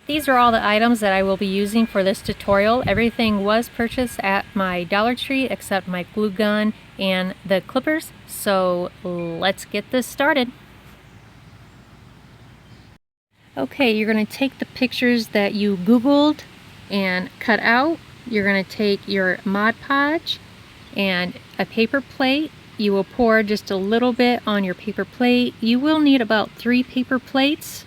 These are all the items that I will be using for this tutorial. Everything was purchased at my Dollar Tree except my glue gun and the clippers. So let's get this started. Okay, you're going to take the pictures that you Googled and cut out. You're going to take your Mod Podge and a paper plate. You will pour just a little bit on your paper plate. You will need about 3 paper plates.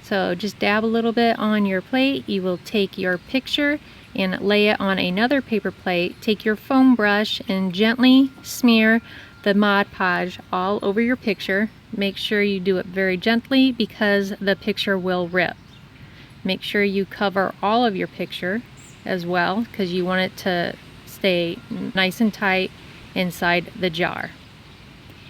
So just dab a little bit on your plate. You will take your picture and lay it on another paper plate. Take your foam brush and gently smear the Mod Podge all over your picture. Make sure you do it very gently because the picture will rip. Make sure you cover all of your picture as well because you want it to stay nice and tight inside the jar.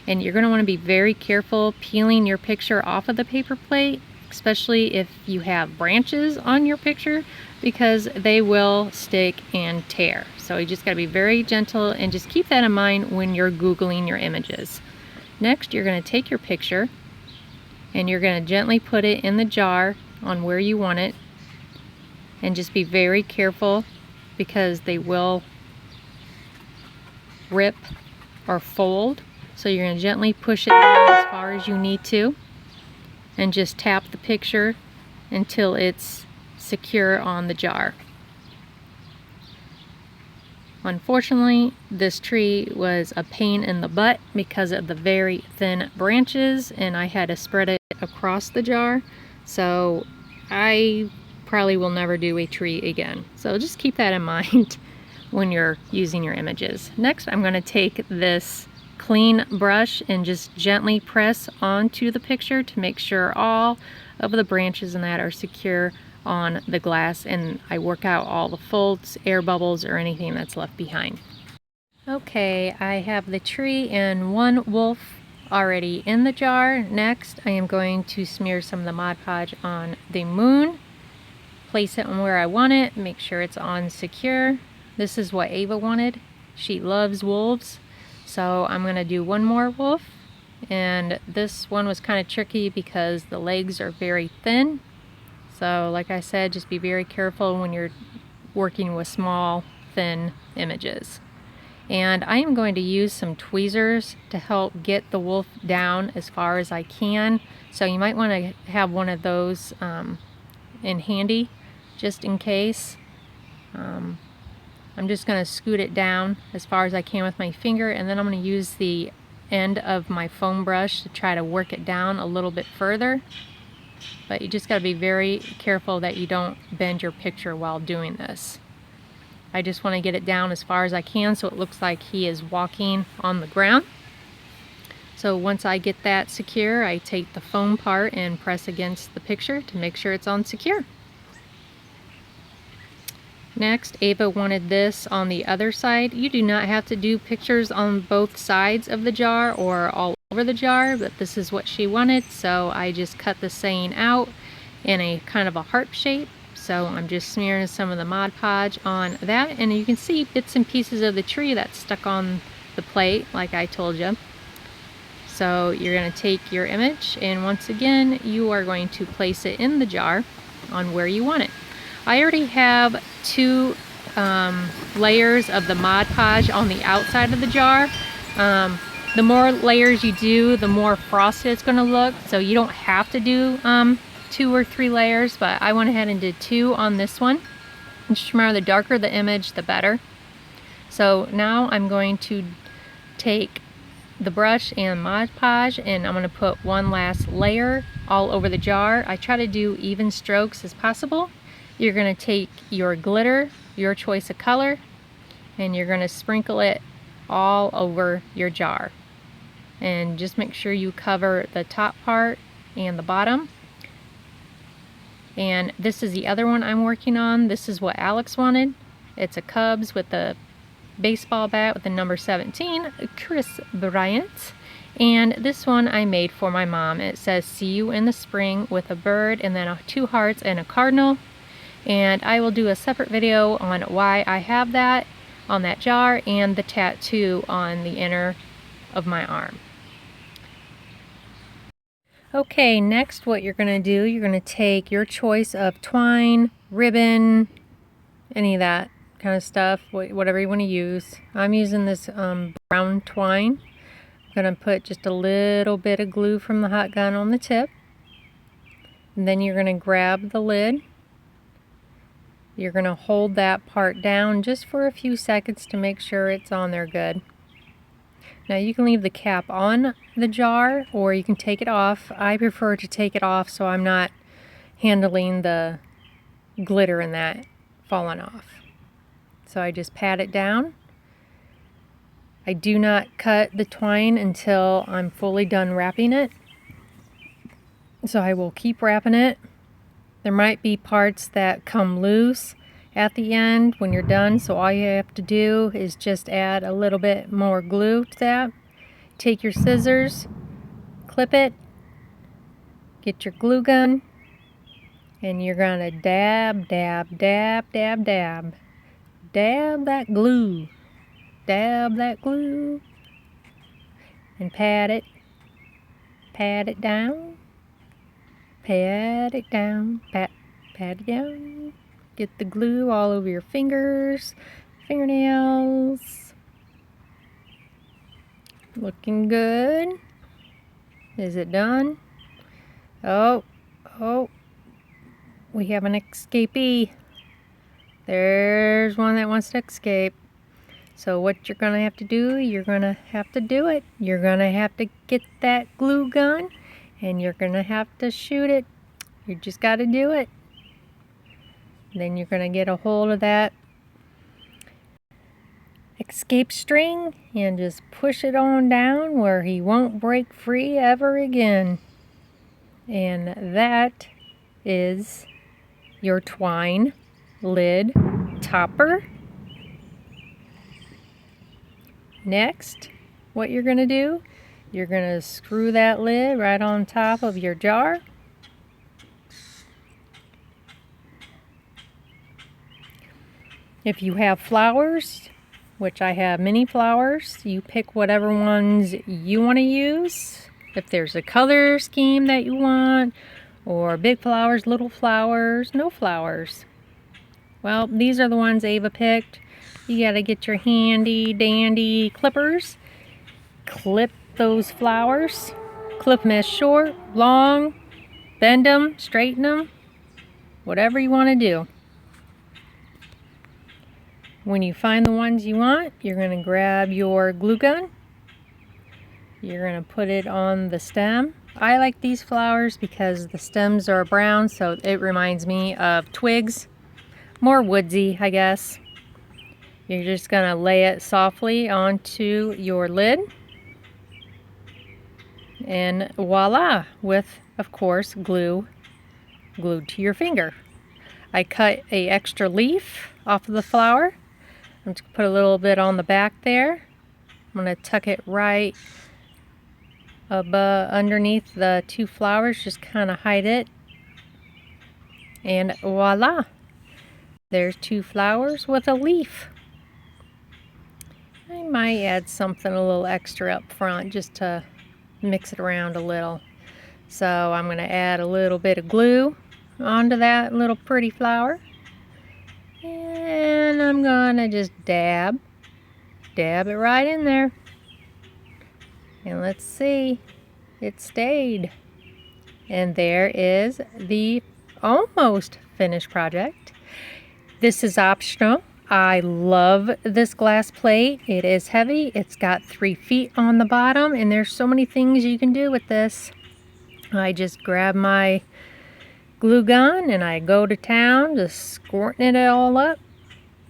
And you're going to want to be very careful peeling your picture off of the paper plate, especially if you have branches on your picture, because they will stick and tear. So you just got to be very gentle and just keep that in mind when you're Googling your images. Next, you're going to take your picture and you're going to gently put it in the jar on where you want it, and just be very careful because they will rip or fold. So you're going to gently push it down as far as you need to and just tap the picture until it's secure on the jar. Unfortunately, this tree was a pain in the butt because of the very thin branches, and I had to spread it across the jar. So I probably will never do a tree again. So just keep that in mind when you're using your images. Next, I'm going to take this clean brush and just gently press onto the picture to make sure all of the branches and that are secure on the glass, and I work out all the folds, air bubbles, or anything that's left behind. Okay, I have the tree and one wolf already in the jar. Next, I am going to smear some of the Mod Podge on the moon, place it on where I want it, make sure it's on secure. This is what Ava wanted. She loves wolves. So I'm going to do one more wolf, and this one was kind of tricky because the legs are very thin. So like I said, just be very careful when you're working with small, thin images. And I am going to use some tweezers to help get the wolf down as far as I can. So you might want to have one of those in handy just in case. I'm just going to scoot it down as far as I can with my finger, and then I'm going to use the end of my foam brush to try to work it down a little bit further. But you just got to be very careful that you don't bend your picture while doing this. I just want to get it down as far as I can so it looks like he is walking on the ground. So once I get that secure, I take the foam part and press against the picture to make sure it's on secure. Next, Ava wanted this on the other side. You do not have to do pictures on both sides of the jar or all over the jar, but this is what she wanted, so I just cut the saying out in a kind of a heart shape. So I'm just smearing some of the Mod Podge on that, and you can see bits and pieces of the tree that's stuck on the plate like I told you. So you're going to take your image, and once again you are going to place it in the jar on where you want it. I already have 2 layers of the Mod Podge on the outside of the jar. The more layers you do, the more frosted it's going to look, so you don't have to do 2 or 3 layers, but I went ahead and did 2 on this one. And just remember, the darker the image, the better. So now I'm going to take the brush and Mod Podge, and I'm going to put one last layer all over the jar. I try to do even strokes as possible. You're going to take your glitter, your choice of color, and you're going to sprinkle it all over your jar. And just make sure you cover the top part and the bottom. And this is the other one I'm working on. This is what Alex wanted. It's a Cubs with a baseball bat with the number 17, Chris Bryant. And this one I made for my mom. It says, "See you in the spring," with a bird and then 2 hearts and a cardinal. And I will do a separate video on why I have that on that jar and the tattoo on the inner of my arm. Okay, next what you're going to do, you're going to take your choice of twine, ribbon, any of that kind of stuff, whatever you want to use. I'm using this brown twine. I'm going to put just a little bit of glue from the hot gun on the tip. And then you're going to grab the lid. You're going to hold that part down just for a few seconds to make sure it's on there good. Now you can leave the cap on the jar or you can take it off. I prefer to take it off so I'm not handling the glitter and that falling off. So I just pat it down. I do not cut the twine until I'm fully done wrapping it. So I will keep wrapping it. There might be parts that come loose at the end when you're done, so all you have to do is just add a little bit more glue to that. Take your scissors, clip it, get your glue gun, and you're gonna dab, dab, dab, dab, dab. Dab that glue. Dab that glue. And pat it down. Pat it down. Pat it down. Get the glue all over your fingers, fingernails. Looking good. Is it done? Oh, we have an escapee. There's one that wants to escape. So what you're going to have to do, you're going to have to do it. You're going to have to get that glue gun and you're going to have to shoot it. You just got to do it. Then you're going to get a hold of that escape string and just push it on down where he won't break free ever again. And that is your twine lid topper. Next, what you're going to do, you're going to screw that lid right on top of your jar. If you have flowers, which I have many flowers, you pick whatever ones you want to use. If there's a color scheme that you want, or big flowers, little flowers, no flowers. Well, these are the ones Ava picked. You gotta get your handy dandy clippers. Clip those flowers. Clip them as short, long, bend them, straighten them, whatever you want to do. When you find the ones you want, you're going to grab your glue gun. You're going to put it on the stem. I like these flowers because the stems are brown, so it reminds me of twigs. More woodsy, I guess. You're just going to lay it softly onto your lid. And voila, with, of course, glue glued to your finger. I cut an extra leaf off of the flower. I'm just going to put a little bit on the back there. I'm going to tuck it right above, underneath the two flowers, just kind of hide it. And voila, there's two flowers with a leaf. I might add something a little extra up front just to mix it around a little. So I'm going to add a little bit of glue onto that little pretty flower. And I'm going to just dab it right in there. And let's see, it stayed. And there is the almost finished project. This is optional. I love this glass plate. It is heavy. It's got 3 feet on the bottom, and there's so many things you can do with this. I just grab my glue gun and I go to town, just squirting it all up.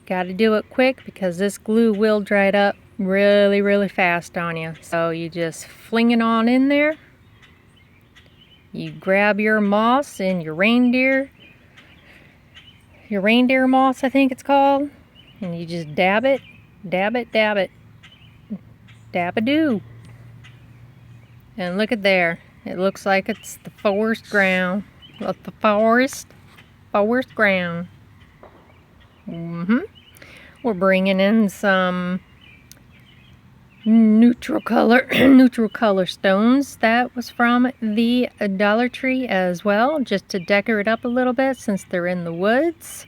Got to do it quick because this glue will dry it up really, really fast on you. So you just fling it on in there. You grab your moss and your reindeer moss, I think it's called, and you just dab it, dab it, dab it, dab-a-doo. And look at there. It looks like it's the forest ground. The forest ground. We're bringing in some neutral color neutral color stones. That was from the Dollar Tree as well, just to decorate up a little bit since they're in the woods.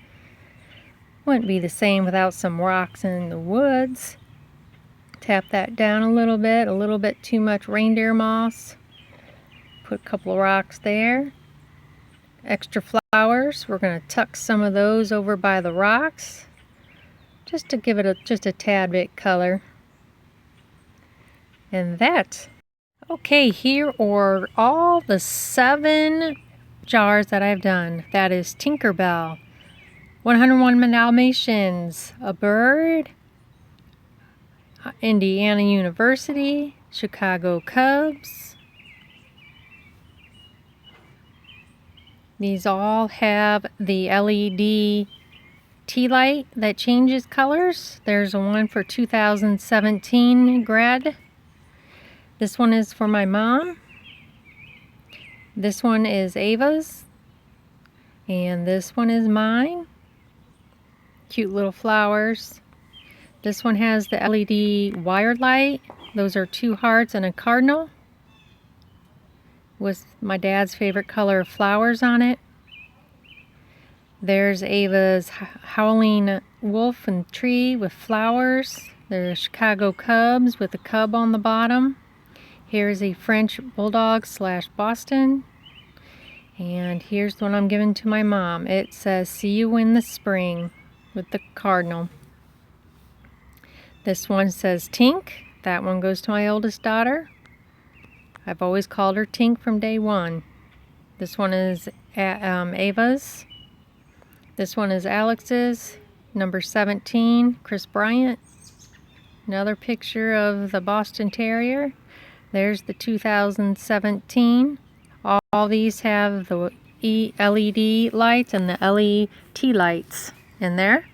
Wouldn't be the same without some rocks in the woods. Tap that down a little bit too much reindeer moss. Put a couple of rocks there. Extra flowers, we're going to tuck some of those over by the rocks just to give it just a tad bit color. And that. Okay, here are all the 7 jars that I've done. That is Tinkerbell, 101 Dalmatians, a bird, Indiana University, Chicago Cubs. These all have the LED tea light that changes colors. There's one for 2017 grad. This one is for my mom. This one is Ava's. And this one is mine. Cute little flowers. This one has the LED wired light. Those are 2 hearts and a cardinal with my dad's favorite color of flowers on it. There's Ava's howling wolf and tree with flowers. There's Chicago Cubs with a cub on the bottom. Here's a French bulldog / Boston. And here's the one I'm giving to my mom. It says, "See you in the spring," with the cardinal. This one says Tink. That one goes to my oldest daughter. I've always called her Tink from day one. This one is Ava's. This one is Alex's, number 17, Chris Bryant. Another picture of the Boston Terrier. There's the 2017. All these have the LED lights and the LED lights in there.